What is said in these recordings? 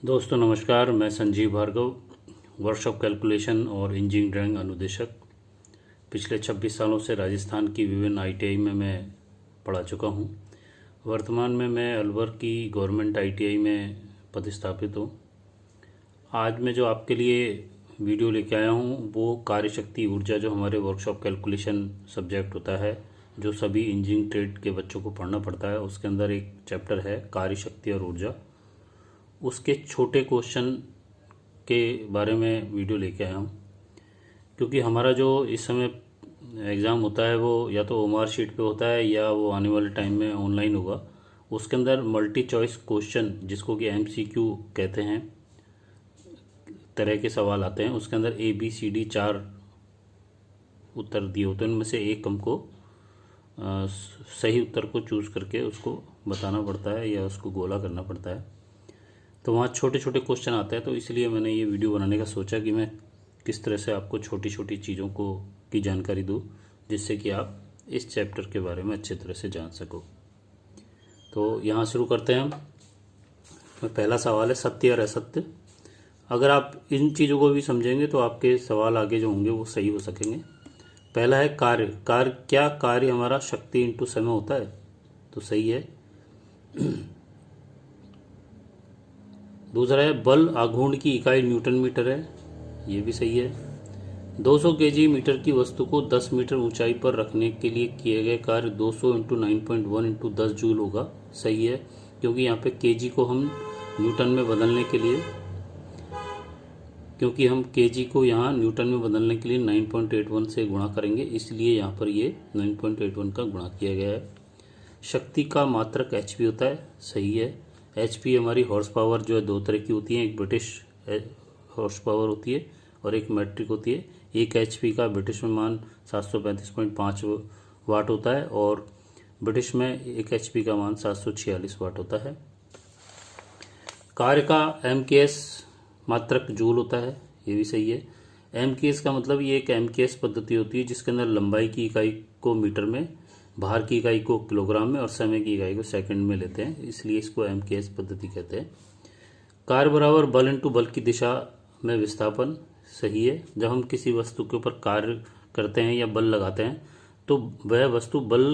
दोस्तों नमस्कार, मैं संजीव भार्गव, वर्कशॉप कैलकुलेशन और इंजीनियरिंग ड्राइंग अनुदेशक। पिछले 26 सालों से राजस्थान की विभिन्न आईटीआई में मैं पढ़ा चुका हूं। वर्तमान में मैं अलवर की गवर्नमेंट आईटीआई में पदस्थापित हूं। आज मैं जो आपके लिए वीडियो लेके आया हूं वो कार्यशक्ति ऊर्जा, जो हमारे वर्कशॉप कैलकुलेशन सब्जेक्ट होता है, जो सभी इंजीनियरिंग ट्रेड के बच्चों को पढ़ना पड़ता है, उसके अंदर एक चैप्टर है कार्यशक्ति और ऊर्जा। उसके छोटे क्वेश्चन के बारे में वीडियो लेके आया हूँ, क्योंकि हमारा जो इस समय एग्ज़ाम होता है वो या तो ओएमआर शीट पे होता है या वो आने वाले टाइम में ऑनलाइन होगा। उसके अंदर मल्टी चॉइस क्वेश्चन, जिसको कि एमसीक्यू कहते हैं, तरह के सवाल आते हैं। उसके अंदर ABCD 4 उत्तर दिए होते हैं, उनमें से एक हमको सही उत्तर को चूज़ करके उसको बताना पड़ता है या उसको गोला करना पड़ता है। तो वहाँ छोटे छोटे क्वेश्चन आते हैं, तो इसलिए मैंने ये वीडियो बनाने का सोचा कि मैं किस तरह से आपको छोटी छोटी चीज़ों को की जानकारी दूँ, जिससे कि आप इस चैप्टर के बारे में अच्छे तरह से जान सको। तो यहाँ शुरू करते हैं हम। पहला सवाल है सत्य और असत्य। अगर आप इन चीज़ों को भी समझेंगे तो आपके सवाल आगे जो होंगे वो सही हो सकेंगे। पहला है कार्य। क्या कार्य हमारा शक्ति इंटू समय होता है? तो सही है। दूसरा है बल आघूर्ण की इकाई न्यूटन मीटर है, ये भी सही है। 200 केजी मीटर की वस्तु को 10 मीटर ऊंचाई पर रखने के लिए किए गए कार्य 200 इंटू 9.1 इंटू 10 जूल होगा, सही है, क्योंकि यहाँ पे केजी को हम न्यूटन में बदलने के लिए, क्योंकि हम केजी को यहाँ न्यूटन में बदलने के लिए 9.81 से गुणा करेंगे, इसलिए यहाँ पर ये 9.81 का गुणा किया गया है। शक्ति का मात्रक एचपी होता है, सही है। एचपी हमारी हॉर्स पावर जो है दो तरह की होती है, एक ब्रिटिश हॉर्स पावर होती है और एक मैट्रिक होती है। एक एचपी का ब्रिटिश में मान 735.5 वाट होता है और ब्रिटिश में एक एचपी का मान 746 वाट होता है। कार्य का एमकेएस मात्रक जूल होता है, ये भी सही है। एमकेएस का मतलब ये एक एमकेएस पद्धति होती है जिसके अंदर लंबाई की इकाई को मीटर में, भार की इकाई को किलोग्राम में और समय की इकाई को सेकंड में लेते हैं, इसलिए इसको एमकेएस पद्धति कहते हैं। कार्य बराबर बल इंटू बल की दिशा में विस्थापन, सही है। जब हम किसी वस्तु के ऊपर कार्य करते हैं या बल लगाते हैं तो वह वस्तु बल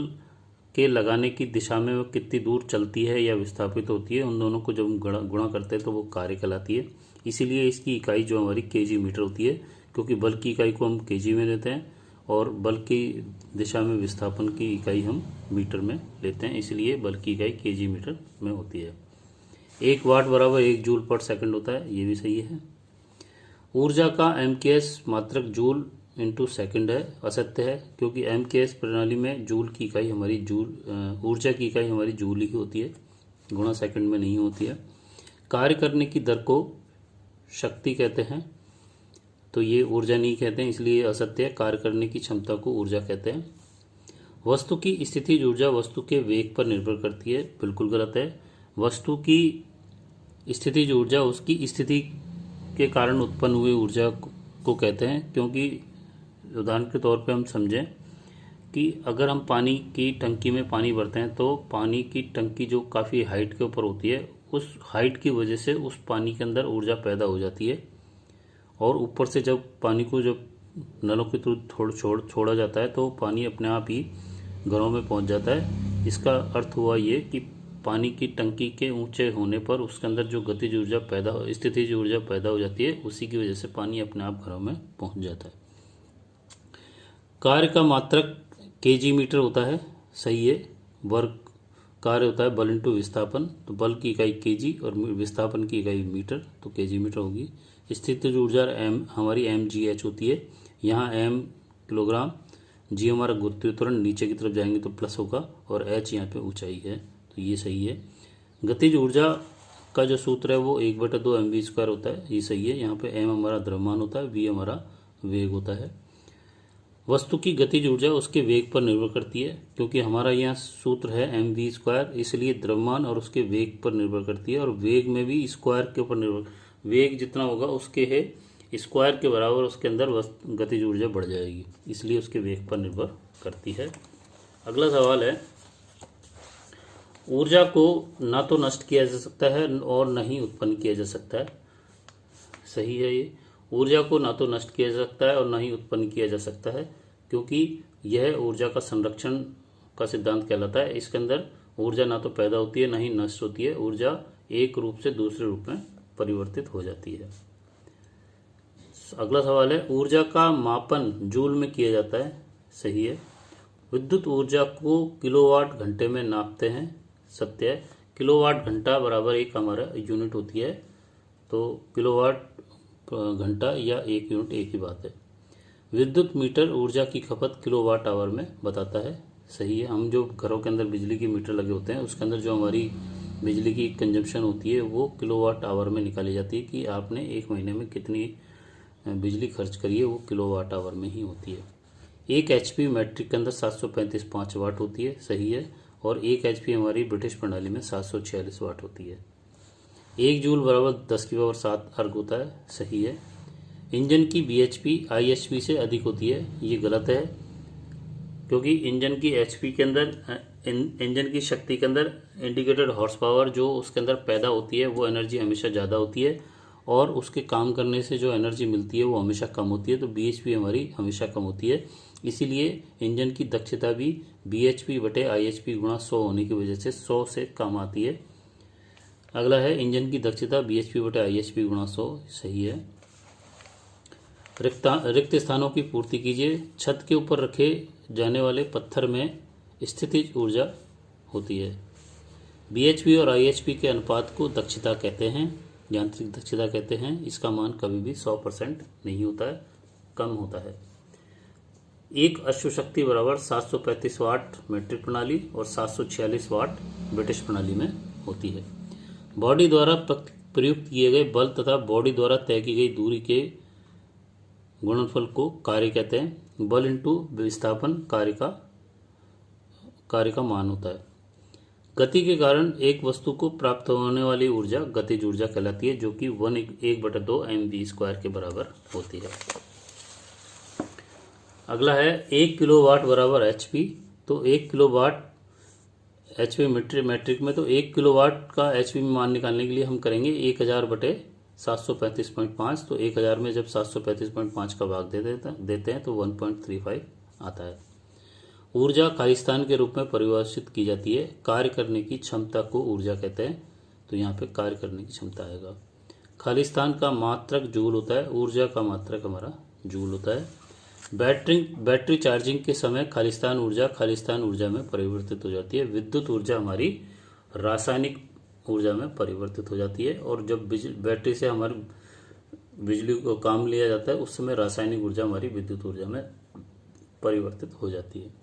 के लगाने की दिशा में वो कितनी दूर चलती है या विस्थापित होती है, उन दोनों को जब हम गुणा करते हैं तो वो कार्य कहलाती है। इसीलिए इसकी इकाई जो हमारी केजी मीटर होती है, क्योंकि बल की इकाई को हम केजी में लेते हैं और बल की दिशा में विस्थापन की इकाई हम मीटर में लेते हैं, इसलिए बल की इकाई केजी मीटर में होती है। 1 वाट बराबर 1 जूल पर सेकंड होता है, ये भी सही है। ऊर्जा का एमकेएस मात्रक जूल इंटू सेकंड है, असत्य है, क्योंकि एमकेएस प्रणाली में जूल की इकाई हमारी ऊर्जा की इकाई हमारी जूल ही होती है, गुणा सेकंड में नहीं होती है। कार्य करने की दर को शक्ति कहते हैं, तो ये ऊर्जा नहीं कहते हैं, इसलिए असत्य है। कार्य करने की क्षमता को ऊर्जा कहते हैं। वस्तु की स्थितिज ऊर्जा वस्तु के वेग पर निर्भर करती है, बिल्कुल गलत है। वस्तु की स्थितिज ऊर्जा उसकी स्थिति के कारण उत्पन्न हुई ऊर्जा को कहते हैं, क्योंकि उदाहरण के तौर पे हम समझें कि अगर हम पानी की टंकी में पानी भरते हैं तो पानी की टंकी जो काफ़ी हाइट के ऊपर होती है, उस हाइट की वजह से उस पानी के अंदर ऊर्जा पैदा हो जाती है और ऊपर से जब पानी को जब नलों के थ्रू छोड़ा जाता है तो पानी अपने आप ही घरों में पहुंच जाता है। इसका अर्थ हुआ ये कि पानी की टंकी के ऊंचे होने पर उसके अंदर जो गतिज ऊर्जा स्थितिज ऊर्जा पैदा हो जाती है, उसी की वजह से पानी अपने आप घरों में पहुंच जाता है। कार्य का मात्रक केजी मीटर होता है, सही है। वर्क कार्य होता है बल इंटू विस्थापन, तो बल की इकाई केजी और विस्थापन की इकाई मीटर, तो केजी मीटर होगी। स्थितिज ऊर्जा एम हमारी mgh होती है, यहाँ m किलोग्राम, g हमारा गुरुत्वीय त्वरण, नीचे की तरफ जाएंगे तो प्लस होगा और h यहाँ पे ऊंचाई है, तो ये सही है। गतिज ऊर्जा का जो सूत्र है वो 1/2 mv² होता है, ये सही है। यहाँ पे m हमारा द्रव्यमान होता है, v हमारा वेग होता है। वस्तु की गतिज ऊर्जा उसके वेग पर निर्भर करती है, क्योंकि हमारा यहाँ सूत्र है mv², इसलिए द्रव्यमान और उसके वेग पर निर्भर करती है और वेग में भी स्क्वायर के ऊपर निर्भर, वेग जितना होगा उसके है स्क्वायर के बराबर उसके अंदर गतिज ऊर्जा बढ़ जाएगी, इसलिए उसके वेग पर निर्भर करती है। अगला सवाल है ऊर्जा को ना तो नष्ट किया जा सकता है और न ही उत्पन्न किया जा सकता है। सही है ये। ऊर्जा को ना तो नष्ट किया जा सकता है और न ही उत्पन्न किया जा सकता है, क्योंकि यह ऊर्जा का संरक्षण का सिद्धांत कहलाता है। इसके अंदर ऊर्जा ना तो पैदा होती है, ना ही नष्ट होती है। ऊर्जा एक रूप से दूसरे रूप में परिवर्तित हो जाती है। अगला सवाल है, ऊर्जा का मापन जूल में किया जाता है। सही है। विद्युत ऊर्जा को किलोवाट घंटे में नापते हैं। सत्य है। किलोवाट घंटा बराबर एक हमारा यूनिट होती है, तो किलोवाट घंटा या एक यूनिट एक ही बात है। विद्युत मीटर ऊर्जा की खपत किलोवाट आवर में बताता है। सही है। हम जो घरों के अंदर बिजली की मीटर लगे होते हैं उसके अंदर जो हमारी बिजली की कंजम्पशन होती है वो किलोवाट आवर में निकाली जाती है कि आपने एक महीने में कितनी बिजली खर्च करी है, वो किलोवाट आवर में ही होती है। एक एचपी मैट्रिक के अंदर 735 वाट होती है। सही है। और एक एचपी हमारी ब्रिटिश प्रणाली में 746 वाट होती है। एक जूल बराबर 10 की पावर 7 अर्ग होता है। सही है। इंजन की बीएचपी आईएचपी से अधिक होती है। ये गलत है, क्योंकि इंजन की एचपी के अंदर इंजन की शक्ति के अंदर इंडिकेटेड हॉर्स पावर जो उसके अंदर पैदा होती है वो एनर्जी हमेशा ज़्यादा होती है, और उसके काम करने से जो एनर्जी मिलती है वो हमेशा कम होती है। तो बीएचपी हमारी हमेशा कम होती है। इसीलिए इंजन की दक्षता भी बीएचपी बटे आईएचपी गुणा 100 होने की वजह से 100 से कम आती है। अगला है, इंजन की दक्षता बीएचपी बटे आईएचपी गुणा 100। सही है। रिक्त स्थानों की पूर्ति कीजिए। छत के ऊपर रखे जाने वाले पत्थर में स्थितिज ऊर्जा होती है। बीएचपी और आईएचपी के अनुपात को दक्षता कहते हैं, यांत्रिक दक्षता कहते हैं। इसका मान कभी भी 100% नहीं होता है, कम होता है। एक अश्वशक्ति बराबर 735 वाट मीट्रिक प्रणाली और 746 वाट ब्रिटिश प्रणाली में होती है। बॉडी द्वारा प्रयुक्त किए गए बल तथा बॉडी द्वारा तय की गई दूरी के गुणनफल को कार्य कहते हैं। बल इंटू विस्थापन कार्य का मान होता है। गति के कारण एक वस्तु को प्राप्त होने वाली ऊर्जा गतिज ऊर्जा कहलाती है, जो कि 1/2 mv² के बराबर होती है। अगला है, 1 किलोवाट बराबर एचपी। तो 1 किलोवाट एचपी मैट्रिक में, तो 1 किलोवाट का एचपी में मान निकालने के लिए हम करेंगे 1000 बटे 735.5। तो 1000 में जब 735.5 का भाग देते हैं तो 1.35 आता है। ऊर्जा खालिस्तान के रूप में परिभाषित की जाती है। कार्य करने की क्षमता को ऊर्जा कहते हैं। तो यहाँ पे कार्य करने की क्षमता आएगा। खालिस्तान का मात्रक जूल होता है, ऊर्जा का मात्रक हमारा जूल होता है। बैटरी चार्जिंग के समय खालिस्तान ऊर्जा में परिवर्तित हो जाती है। विद्युत ऊर्जा हमारी रासायनिक ऊर्जा में परिवर्तित हो जाती है, और जब बैटरी से हमारी बिजली को काम लिया जाता है उस समय रासायनिक ऊर्जा हमारी विद्युत ऊर्जा में परिवर्तित हो जाती है।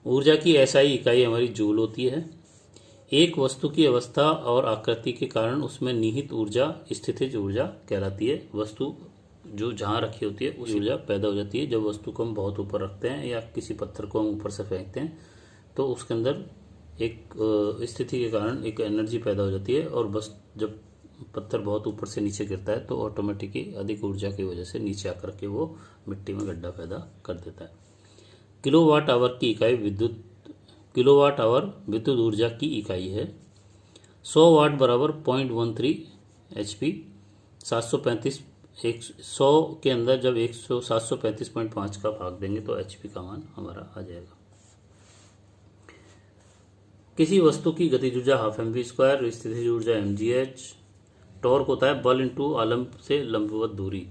ऊर्जा की एसआई इकाई हमारी जूल होती है। एक वस्तु की अवस्था और आकृति के कारण उसमें निहित ऊर्जा स्थितिज ऊर्जा कहलाती है। वस्तु जो जहाँ रखी होती है उस ऊर्जा पैदा हो जाती है। जब वस्तु को हम बहुत ऊपर रखते हैं या किसी पत्थर को हम ऊपर से फेंकते हैं तो उसके अंदर एक स्थिति के कारण एक एनर्जी पैदा हो जाती है, और बस जब पत्थर बहुत ऊपर से नीचे गिरता है तो ऑटोमेटिकली अधिक ऊर्जा की वजह से नीचे आकर के वो मिट्टी में गड्ढा पैदा कर देता है। किलोवाट आवर की इकाई किलोवाट आवर विद्युत ऊर्जा की इकाई है। 100 वाट बराबर 0.13 एचपी। 100 के अंदर जब 735.5 का भाग देंगे तो एचपी का मान हमारा आ जाएगा। किसी वस्तु की गतिज ऊर्जा हाफ mv², स्थितिज ऊर्जा mgh। टॉर्क होता है बल इंटू आलंब से लंबवत दूरी।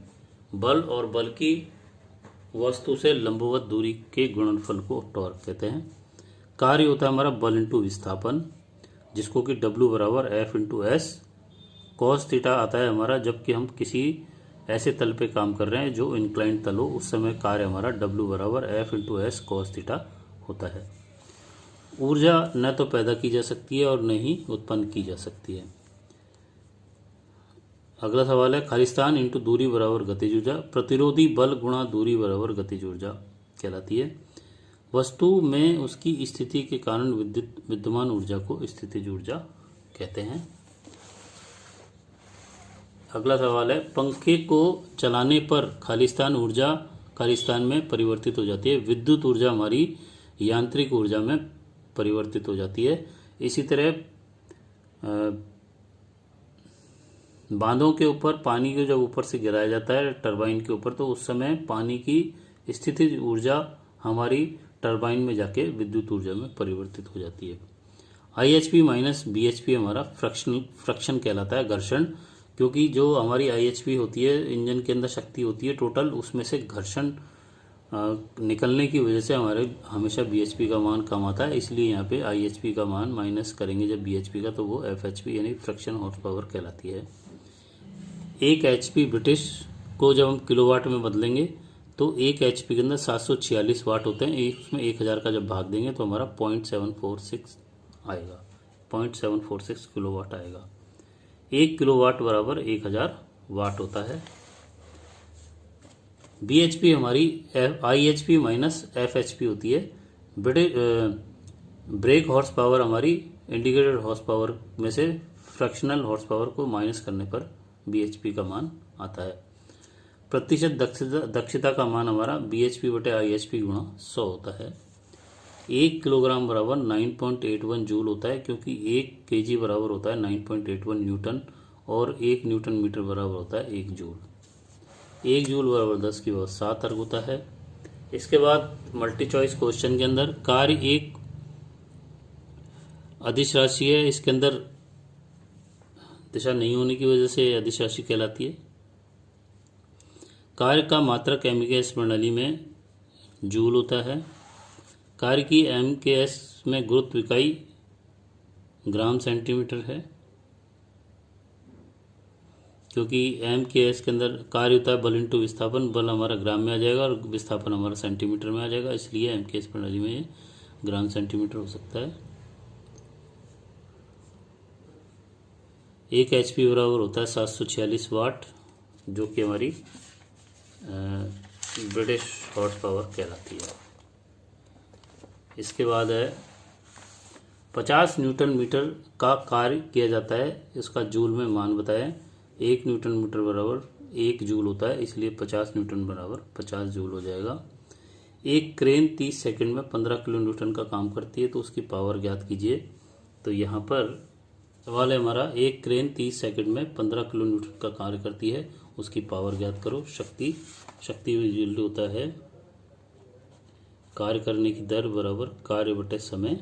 बल और बल की वस्तु से लंबवत दूरी के गुणनफल को टॉर्क कहते हैं। कार्य होता है हमारा बल इंटू विस्थापन, जिसको कि W बराबर F into S. Cos theta आता है हमारा जबकि हम किसी ऐसे तल पे काम कर रहे हैं जो इंक्लाइंड तल हो, उस समय कार्य हमारा W बराबर F into S cos theta होता है। ऊर्जा न तो पैदा की जा सकती है और न ही उत्पन्न की जा सकती है। अगला सवाल है, खालिस्तान इंटू दूरी बराबर गतिज ऊर्जा। प्रतिरोधी बल गुणा दूरी बराबर गतिज ऊर्जा कहलाती है। वस्तु में उसकी स्थिति के कारण विद्यमान ऊर्जा को स्थितिज ऊर्जा कहते हैं। अगला सवाल है, पंखे को चलाने पर खालिस्तान में परिवर्तित हो जाती है। विद्युत ऊर्जा हमारी यांत्रिक ऊर्जा में परिवर्तित हो जाती है। इसी तरह बांधों के ऊपर पानी को जब ऊपर से गिराया जाता है टरबाइन के ऊपर, तो उस समय पानी की स्थितिज ऊर्जा हमारी टरबाइन में जाके विद्युत ऊर्जा में परिवर्तित हो जाती है। IHP माइनस BHP हमारा फ्रक्शन कहलाता है, घर्षण। क्योंकि जो हमारी IHP होती है, इंजन के अंदर शक्ति होती है टोटल, उसमें से घर्षण निकलने की वजह से हमारे हमेशा BHP का मान कम आता है। इसलिए यहाँ पे IHP का मान माइनस करेंगे जब BHP का, तो वो FHP यानी फ्रक्शन हॉर्स पावर कहलाती है। एक HP ब्रिटिश को जब हम किलोवाट में बदलेंगे तो एक HP के अंदर 746 वाट होते हैं। उसमें 1000 का जब भाग देंगे तो हमारा 0.746 आएगा, 0.746 किलोवाट आएगा। 1 किलोवाट बराबर 1000 वाट होता है। BHP हमारी IHP माइनस FHP होती है। ब्रेक हॉर्स पावर हमारी इंडिकेटेड हॉर्स पावर में से फ्रैक्शनल हॉर्स पावर को माइनस करने पर BHP का मान आता है। प्रतिशत दक्षता का मान हमारा BHP बटे IHP गुणा 100 होता है। 1 किलोग्राम बराबर 9.81 जूल होता है, क्योंकि 1 kg बराबर होता है 9.81 न्यूटन और 1 न्यूटन मीटर बराबर होता है 1 जूल। 1 जूल बराबर 10 की पावर 7 अर्ग होता है। इसके बाद मल्टी चॉइस क्वेश्चन के अंदर कार्य एक अदिश राशि है, इसके अंदर दिशा नहीं होने की वजह से अदिश राशि कहलाती है। कार्य का मात्रक MKS प्रणाली में जूल होता है। कार्य की MKS में गुरुत्व इकाई ग्राम सेंटीमीटर है, क्योंकि MKS के अंदर कार्य होता है बल इंटू विस्थापन। बल हमारा ग्राम में आ जाएगा और विस्थापन हमारा सेंटीमीटर में आ जाएगा, इसलिए MKS प्रणाली में ये ग्राम सेंटीमीटर हो सकता है। 1 HP बराबर होता है 746 वाट, जो कि हमारी ब्रिटिश हॉर्स पावर कहलाती है। इसके बाद है 50 न्यूटन मीटर का कार्य किया जाता है, इसका जूल में मान बताएं। 1 न्यूटन मीटर बराबर 1 जूल होता है, इसलिए 50 न्यूटन बराबर 50 जूल हो जाएगा। एक क्रेन 30 सेकंड में 15 किलो न्यूटन का काम करती है, तो उसकी पावर ज्ञात कीजिए। तो यहाँ पर सवाल है हमारा, एक क्रेन 30 सेकंड में 15 किलो न्यूटन का कार्य करती है, उसकी पावर ज्ञात करो। शक्ति यूनिट होता है कार्य करने की दर बराबर कार्य बटे समय।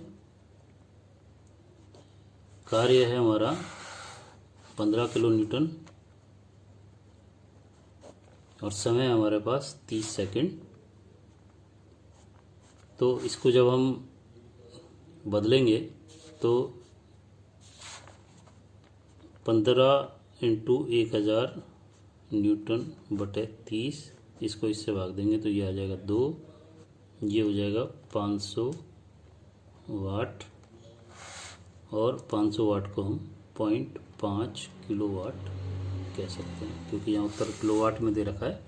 कार्य है हमारा 15 किलो न्यूटन और समय हमारे पास 30 सेकंड। तो इसको जब हम बदलेंगे तो 15 इंटू 1000 न्यूटन बटे 30, इसको इससे भाग देंगे तो ये आ जाएगा 2, ये हो जाएगा 500 वाट, और 500 वाट को हम 0.5 किलोवाट कह सकते हैं, क्योंकि यहाँ उत्तर किलोवाट में दे रखा है,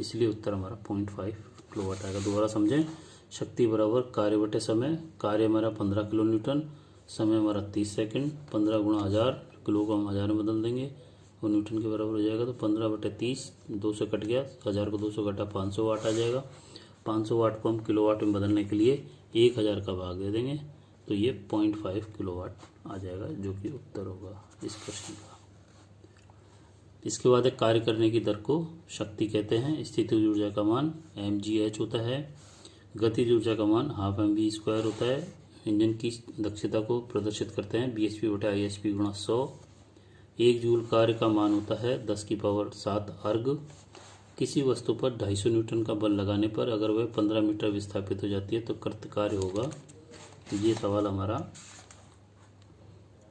इसलिए उत्तर हमारा 0.5 किलोवाट आएगा। दोबारा समझें, शक्ति बराबर कार्य बटे समय। कार्य हमारा 15 किलो न्यूटन, समय हमारा 30 सेकंड। 15 गुणा 1000, किलो को हम 1000 में बदल देंगे और न्यूटन के बराबर हो जाएगा। तो 15 बटे 30, 2 से कट गया, 1000 को 2 से कटा, 500 वाट आ जाएगा। 500 वाट को हम किलोवाट में बदलने के लिए 1000 का भाग दे देंगे, तो ये 0.5 किलोवाट आ जाएगा, जो कि उत्तर होगा इस प्रश्न का। इसके बाद एक कार्य करने की दर को शक्ति कहते हैं। स्थितिज ऊर्जा का मान mgh होता है। गतिज ऊर्जा का मान हाफ mv² होता है। इंजन की दक्षता को प्रदर्शित करते हैं BHP बटे IHP गुणा 100। 1 जूल कार्य का मान होता है 10 की पावर 7 अर्ग। किसी वस्तु पर 250 न्यूटन का बल लगाने पर अगर वह 15 मीटर विस्थापित हो जाती है तो कृत कार्य होगा। ये सवाल हमारा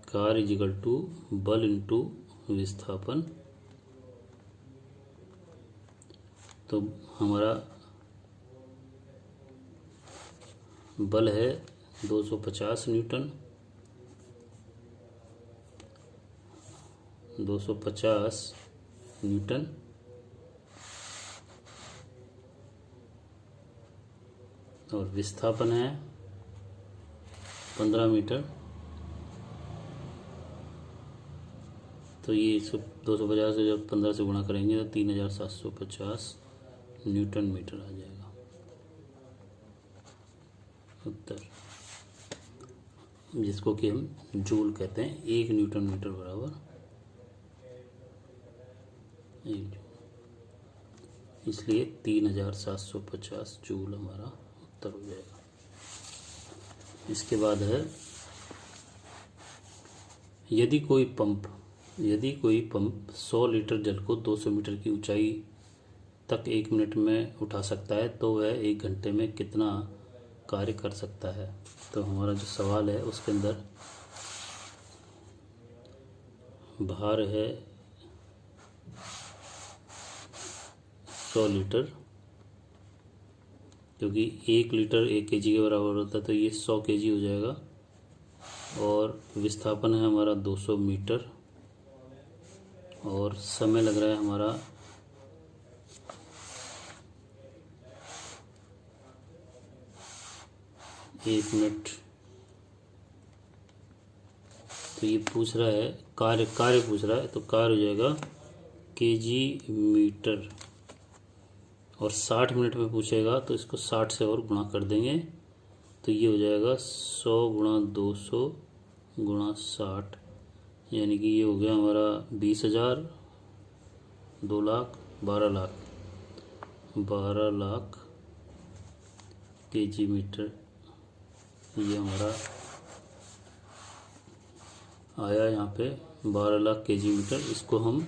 कार्य इक्वल टू बल इंटू विस्थापन। तो हमारा बल है 250 न्यूटन, 250 न्यूटन, और विस्थापन है 15 मीटर। तो ये इसको 250 से जब 15 से गुणा करेंगे तो 3750 न्यूटन मीटर आ जाएगा उत्तर। जिसको कि हम जूल कहते हैं। 1 न्यूटन मीटर बराबर 1 जूल, इसलिए 3750 जूल हमारा उत्तर हो जाएगा। इसके बाद है यदि कोई पंप 100 लीटर जल को 200 मीटर की ऊंचाई तक 1 मिनट में उठा सकता है तो वह 1 घंटे में कितना कार्य कर सकता है। तो हमारा जो सवाल है उसके अंदर भार है 100 लीटर, क्योंकि 1 लीटर 1 केजी के बराबर होता है तो ये 100 केजी हो जाएगा। और विस्थापन है हमारा 200 मीटर, और समय लग रहा है हमारा 1 मिनट। तो ये पूछ रहा है कार्य पूछ रहा है, तो कार्य हो जाएगा केजी मीटर, और 60 मिनट में पूछेगा तो इसको 60 से और गुणा कर देंगे तो ये हो जाएगा 100 गुणा 200 गुणा 60, यानी कि ये हो गया हमारा 20,000, 2 लाख, 12 लाख केजी मीटर। ये हमारा आया यहाँ पे 12 लाख केजी मीटर। इसको हम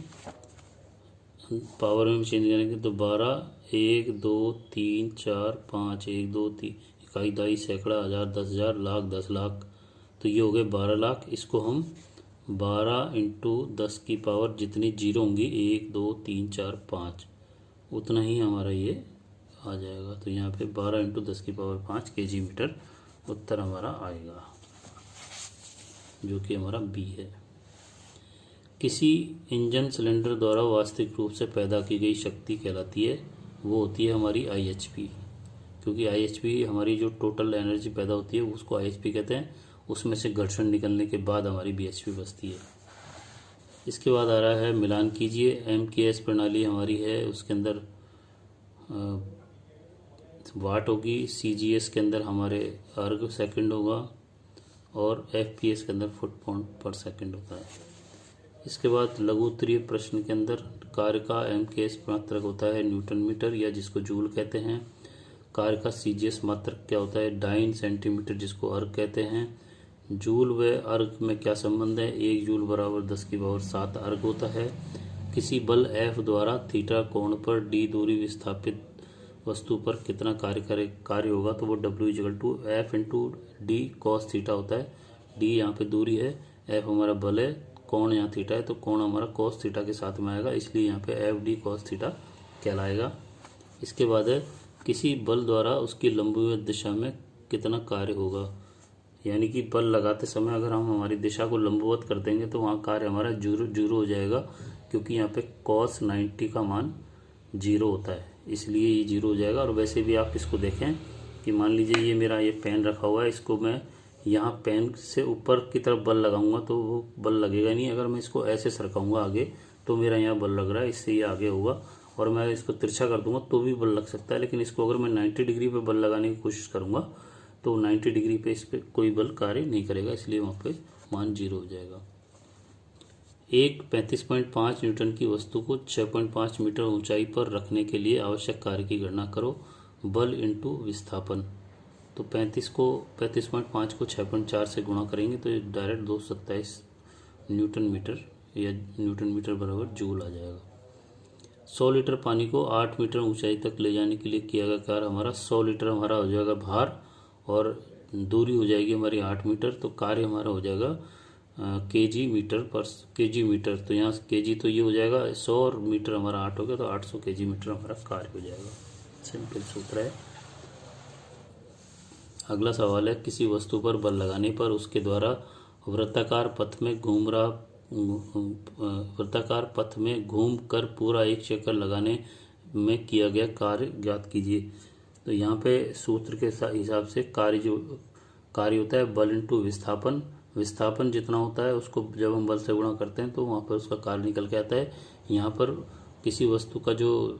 पावर में चेंज करेंगे तो 12, 1, 2, 3, 4, 5, 1, 2, 3, इकाई, दहाई, सैकड़ा, हज़ार, 10,000, लाख, 10 लाख, तो ये हो गए 12 लाख। इसको हम 12 इंटू 10 की पावर जितनी जीरो होंगी 1, 2, 3, 4, 5 उतना ही हमारा ये आ जाएगा। तो यहाँ पे 12 इंटू 10 की पावर 5 केजी मीटर उत्तर हमारा आएगा, जो कि हमारा बी है। किसी इंजन सिलेंडर द्वारा वास्तविक रूप से पैदा की गई शक्ति कहलाती है, वो होती है हमारी IHP, क्योंकि IHP हमारी जो टोटल एनर्जी पैदा होती है उसको IHP कहते हैं। उसमें से घर्षण निकलने के बाद हमारी BHP बचती है। इसके बाद आ रहा है मिलान कीजिए। MKS प्रणाली हमारी है, उसके अंदर वाट होगी, CGS के अंदर हमारे अर्ग सेकंड होगा, और FPS के अंदर फुट पाउंड पर सेकंड होता है। इसके बाद लघु उत्तरीय प्रश्न के अंदर कार्य का MKS मात्रक होता है न्यूटन मीटर, या जिसको जूल कहते हैं। कार्य का CGS मात्रक क्या होता है, डाइन सेंटीमीटर, जिसको अर्ग कहते हैं। जूल व अर्ग में क्या संबंध है, 1 जूल बराबर 10 की पावर 7 अर्ग होता है। किसी बल F द्वारा थीटा कोण पर D दूरी विस्थापित वस्तु पर कितना कार्य होगा, तो वो W=F into D cos theta होता है। D यहाँ पे दूरी है, F हमारा बल है, कोण यहाँ थीटा है, तो कोण हमारा कॉस थीटा के साथ में आएगा, इसलिए यहाँ पे FD कॉस थीटा कहलाएगा। इसके बाद है किसी बल द्वारा उसकी लंबवत दिशा में कितना कार्य होगा, यानी कि बल लगाते समय अगर हम हमारी दिशा को लंबवत कर देंगे तो वहाँ कार्य हमारा जीरो हो जाएगा, क्योंकि यहाँ पे cos 90 का मान 0 होता है, इसलिए ये 0 हो जाएगा। और वैसे भी आप इसको देखें कि मान लीजिए ये मेरा ये पेन रखा हुआ है, इसको मैं यहाँ पेन से ऊपर की तरफ बल लगाऊंगा तो वो बल लगेगा नहीं। अगर मैं इसको ऐसे सरकाऊंगा आगे तो मेरा यहाँ बल लग रहा है, इससे ये आगे होगा, और मैं इसको तिरछा कर दूंगा तो भी बल लग सकता है। लेकिन इसको अगर मैं 90 डिग्री पे बल लगाने की कोशिश करूंगा तो 90 डिग्री पे इस पर कोई बल कार्य नहीं करेगा, इसलिए वहाँ पे मान 0 हो जाएगा। एक 35.5 न्यूटन की वस्तु को 6.5 मीटर ऊंचाई पर रखने के लिए आवश्यक कार्य की गणना करो, बल इंटू विस्थापन। तो 35.5 को 6.4 से गुणा करेंगे तो ये डायरेक्ट 227 न्यूटन मीटर, या न्यूटन मीटर बराबर जूल आ जाएगा। 100 लीटर पानी को 8 मीटर ऊंचाई तक ले जाने के लिए किया गया कार्य हमारा 100 लीटर हमारा हो जाएगा भार, और दूरी हो जाएगी हमारी 8 मीटर, तो कार्य हमारा हो जाएगा केजी मीटर। तो यहाँ केजी तो ये हो जाएगा 100 और मीटर हमारा 8 हो गया, तो 800 केजी मीटर हमारा कार्य हो जाएगा। सिंपल सूत्र है। अगला सवाल है किसी वस्तु पर बल लगाने पर उसके द्वारा वृत्ताकार पथ में घूम कर पूरा एक चक्कर लगाने में किया गया कार्य ज्ञात कीजिए। तो यहाँ पे सूत्र के हिसाब से कार्य होता है बल इंटू विस्थापन। विस्थापन जितना होता है उसको जब हम बल से गुणा करते हैं तो वहाँ पर उसका कार्य निकल के आता है। यहाँ पर किसी वस्तु का जो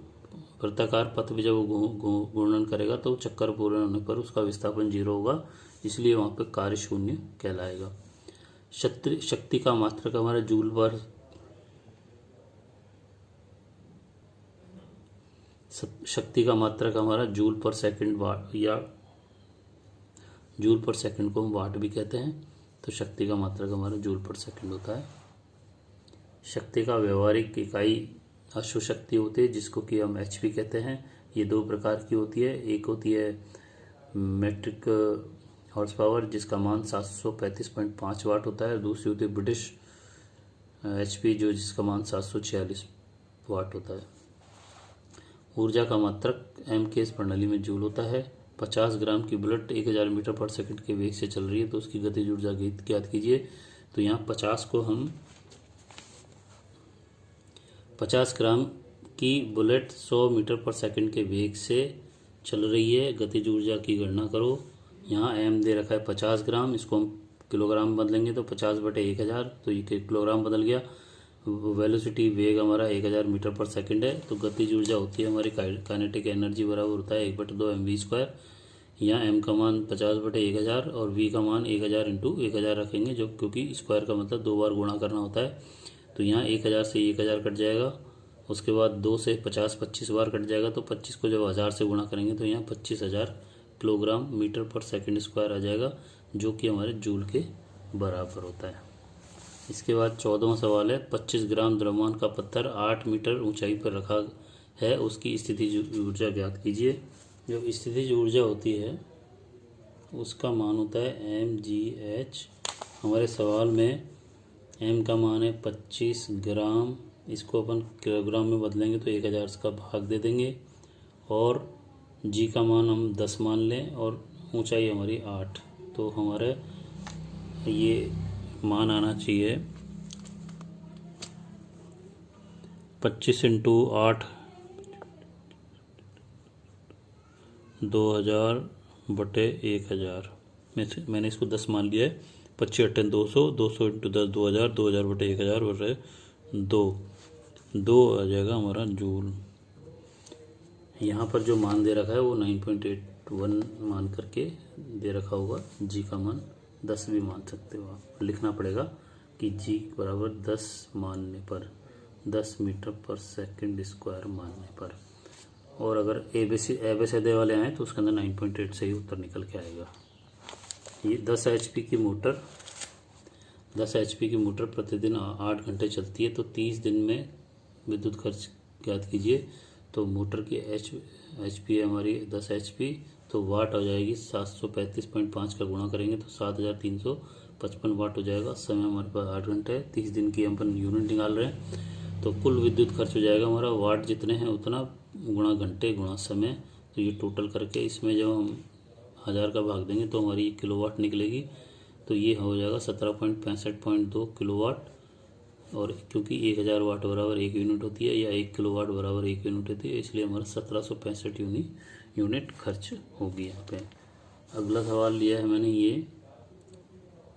वृत्ताकार पथ में जब वो घूर्णन करेगा तो चक्कर पूर्ण होने पर उसका विस्थापन 0 होगा, इसलिए वहाँ पे कार्य शून्य कहलाएगा। शक्ति का मात्रक हमारा जूल पर शक्ति का मात्रक हमारा जूल पर सेकंड वाट, या जूल पर सेकंड को हम वाट भी कहते हैं। तो शक्ति का मात्रक हमारा जूल पर सेकंड होता है। शक्ति का व्यवहारिक इकाई अश्व शक्ति होती है, जिसको कि हम एचपी कहते हैं। ये दो प्रकार की होती है, एक होती है मेट्रिक हॉर्स पावर जिसका मान 735.5 वाट होता है, दूसरी होती है ब्रिटिश एचपी जो जिसका मान 746 वाट होता है। ऊर्जा का मात्रक एम के इस प्रणाली में जूल होता है। 50 ग्राम की बुलेट 1000 मीटर पर सेकंड के वेग से चल रही है, तो उसकी गतिज ऊर्जा ज्ञात कीजिए। तो यहाँ 50 को हम 50 ग्राम की बुलेट 100 मीटर पर सेकंड के वेग से चल रही है, गतिज ऊर्जा की गणना करो। यहाँ एम दे रखा है 50 ग्राम, इसको हम किलोग्राम बदलेंगे तो 50/1000, तो ये किलोग्राम बदल गया। वेलोसिटी वेग हमारा 1000 मीटर पर सेकंड है, तो गतिज ऊर्जा होती है हमारी काइनेटिक एनर्जी बराबर होता है 1/2 mv²। यहाँ m का मान 50/1000 और v का मान 1000 × 1000 रखेंगे, जो क्योंकि स्क्वायर का मतलब 2 बार गुणा करना होता है। तो यहाँ 1000 से 1000 कट जाएगा, उसके बाद 2 से 50 25 बार कट जाएगा, तो 25 को जब 1000 से गुणा करेंगे तो यहाँ 25,000 किलोग्राम मीटर पर सेकंड स्क्वायर आ जाएगा, जो कि हमारे जूल के बराबर होता है। इसके बाद 14वां सवाल है, 25 ग्राम द्रव्यमान का पत्थर 8 मीटर ऊंचाई पर रखा है, उसकी स्थितिज ऊर्जा ज्ञात कीजिए। जो स्थितिज ऊर्जा होती है उसका मान होता है mgh। हमारे सवाल में m का मान है 25 ग्राम, इसको अपन किलोग्राम में बदलेंगे तो 1000 का भाग दे देंगे, और g का मान हम 10 मान लें और ऊंचाई हमारी 8, तो हमारे ये मान आना चाहिए 25 × 8 2000/1000। मैंने इसको 10 मान लिया है। 25 × 8 200, 200 × 10 2000, 2000/1000 आ जाएगा हमारा जूल। यहाँ पर जो मान दे रखा है वो 9.81 मान करके दे रखा होगा। जी का मान 10 भी मान सकते हो आप, लिखना पड़ेगा कि जी बराबर 10 मानने पर 10 मीटर पर सेकंड स्क्वायर मानने पर। और अगर एबीसीडी वाले आए तो उसके अंदर 9.8 से ही उत्तर निकल के आएगा। ये 10 एचपी की मोटर प्रतिदिन 8 घंटे चलती है, तो 30 दिन में विद्युत खर्च ज्ञात कीजिए। तो मोटर की एचपी है हमारी 10 एचपी, तो वाट हो जाएगी 735.5 का गुणा करेंगे तो 7355 वाट हो जाएगा। समय हमारे पास 8 घंटे है, 30 दिन की अपन यूनिट निकाल रहे हैं, तो कुल विद्युत खर्च हो जाएगा हमारा वाट जितने हैं उतना गुणा घंटे गुणा समय। तो ये टोटल करके इसमें जब हम 1000 का भाग देंगे तो हमारी किलोवाट निकलेगी, तो ये हो जाएगा 17.65.2 किलोवाट। और क्योंकि 1000 वाट बराबर 1 यूनिट होती है या 1 किलोवाट बराबर 1 यूनिट होती है, इसलिए हमारा 1765 यूनिट खर्च होगी यहाँ पे। अगला सवाल लिया है मैंने ये,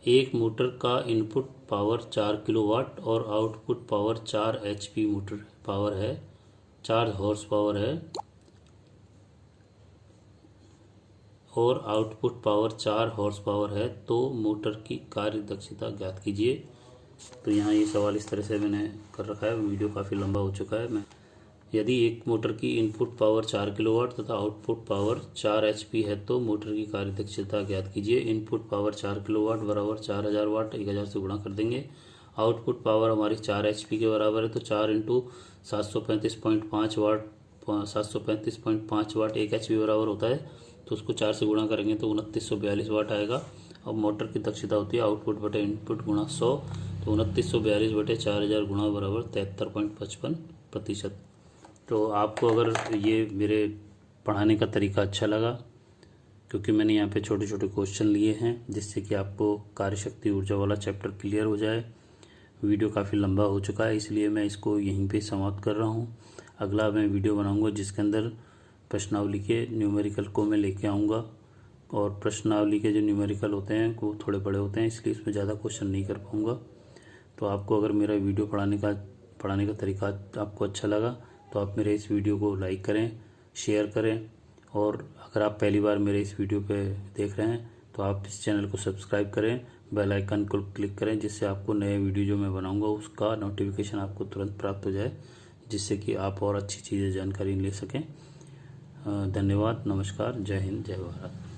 एक मोटर का इनपुट पावर 4 किलोवाट और output power 4 HP motor power है, 4 हॉर्स पावर है, और आउटपुट पावर 4 हॉर्स पावर है, तो मोटर की कार्य दक्षता ज्ञात कीजिए। तो यहाँ ये सवाल इस तरह से मैंने कर रखा है, वीडियो काफ़ी लंबा हो चुका है। यदि एक मोटर की इनपुट पावर 4 किलोवाट तथा आउटपुट पावर 4 एचपी है, तो मोटर की कार्य दक्षता ज्ञात कीजिए। इनपुट पावर 4 किलोवाट बराबर 4000 वाट, 1000 से गुणा कर देंगे। आउटपुट पावर हमारी 4 एचपी के बराबर है, तो 4 × 735.5 वाट, 735.5 वाट 1 एचपी बराबर होता है, तो उसको 4 से गुणा करेंगे तो 2942 वाट आएगा। अब मोटर की दक्षता होती है आउटपुट बटे इनपुट गुणा 100, तो 2942/4000 गुणा बराबर 73.55%। तो आपको अगर ये मेरे पढ़ाने का तरीका अच्छा लगा, क्योंकि मैंने यहाँ पे छोटे छोटे क्वेश्चन लिए हैं जिससे कि आपको कार्यशक्ति ऊर्जा वाला चैप्टर क्लियर हो जाए। वीडियो काफ़ी लंबा हो चुका है, इसलिए मैं इसको यहीं पे समाप्त कर रहा हूँ। अगला मैं वीडियो बनाऊँगा जिसके अंदर प्रश्नावली के न्यूमेरिकल को मैं लेके आऊँगा, और प्रश्नावली के जो न्यूमेरिकल होते हैं वो थोड़े बड़े होते हैं, इसलिए इसमें ज़्यादा क्वेश्चन नहीं कर पाऊँगा। तो आपको अगर मेरा वीडियो पढ़ाने का तरीका आपको अच्छा लगा तो आप मेरे इस वीडियो को लाइक करें, शेयर करें, और अगर आप पहली बार मेरे इस वीडियो पे देख रहे हैं तो आप इस चैनल को सब्सक्राइब करें, बेल आइकन को क्लिक करें, जिससे आपको नए वीडियो जो मैं बनाऊंगा उसका नोटिफिकेशन आपको तुरंत प्राप्त हो जाए, जिससे कि आप और अच्छी चीज़ें जानकारी ले सकें। धन्यवाद, नमस्कार, जय हिंद, जय भारत।